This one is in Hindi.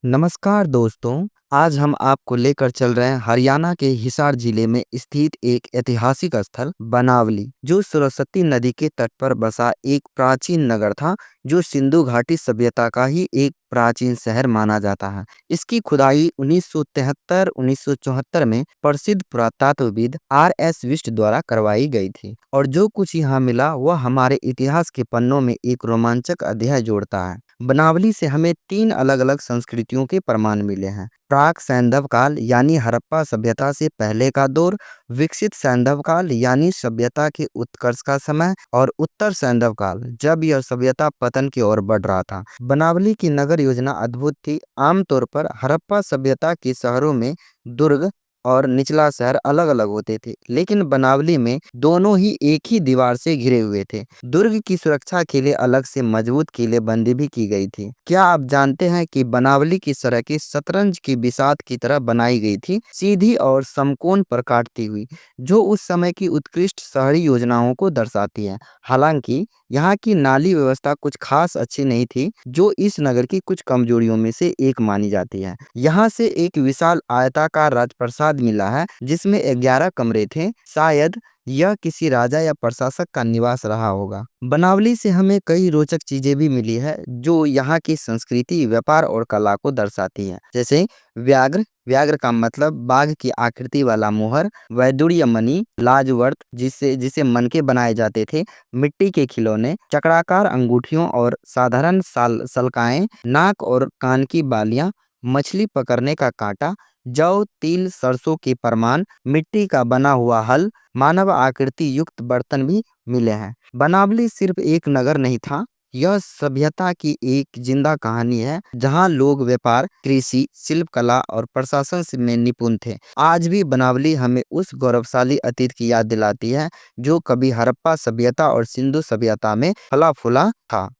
नमस्कार दोस्तों, आज हम आपको लेकर चल रहे हैं हरियाणा के हिसार जिले में स्थित एक ऐतिहासिक स्थल बनावली, जो सरस्वती नदी के तट पर बसा एक प्राचीन नगर था, जो सिंधु घाटी सभ्यता का ही एक प्राचीन शहर माना जाता है। इसकी खुदाई 1973-1974 में प्रसिद्ध पुरातत्वविद आर.एस. विष्ट द्वारा करवाई गई थी और जो कुछ यहाँ मिला वह हमारे इतिहास के पन्नों में एक रोमांचक अध्याय जोड़ता है। बनावली से हमें तीन अलग-अलग संस्कृतियों के प्रमाण मिले हैं। प्राक सैंधव काल यानी हड़प्पा सभ्यता से पहले का दौर, विकसित सैंधव काल यानी सभ्यता के उत्कर्ष का समय और उत्तर सैंधव काल जब यह सभ्यता पतन की ओर बढ़ रहा था। बनावली की नगर योजना अद्भुत थी। आमतौर पर हड़प्पा सभ्यता के शहरों में दुर्ग और निचला शहर अलग-अलग होते थे, लेकिन बनावली में दोनों ही एक ही दीवार से घिरे हुए थे। दुर्ग की सुरक्षा के लिए अलग से मजबूत किलेबंदी भी की गई थी। क्या आप जानते हैं कि बनावली की सड़कें शतरंज की बिसात की तरह बनाई गई थी, सीधी और समकोण पर काटती हुई, जो उस समय की उत्कृष्ट शहरी योजनाओं को दर्शाती है। हालांकि यहाँ की नाली व्यवस्था कुछ खास अच्छी नहीं थी, जो इस नगर की कुछ कमजोरियों में से एक मानी जाती है। यहाँ से एक विशाल आयताकार राजप्रासाद मिला है, जिसमें 11 कमरे थे। शायद यह किसी राजा या प्रशासक का निवास रहा होगा। बनावली से हमें कई रोचक चीजें भी मिली है, जो यहाँ की संस्कृति, व्यापार और कला को दर्शाती है। जैसे व्याघ्र, व्याघ्र का मतलब बाघ की आकृति वाला मोहर, वैदुर्य मणि, लाजवर्त जिससे जिसे मनके बनाए जाते थे, मिट्टी के खिलौने, चक्राकार अंगूठियों और साधारण सलकाएं, नाक और कान की बालियां, मछली पकड़ने का कांटा, जौ, तिल, सरसों के परमान, मिट्टी का बना हुआ हल, मानव आकृति युक्त बर्तन भी मिले हैं। बनावली सिर्फ एक नगर नहीं था, यह सभ्यता की एक जिंदा कहानी है, जहां लोग व्यापार, कृषि, शिल्पकला और प्रशासन में निपुण थे। आज भी बनावली हमें उस गौरवशाली अतीत की याद दिलाती है, जो कभी हड़प्पा सभ्यता और सिंधु सभ्यता में फला फूला था।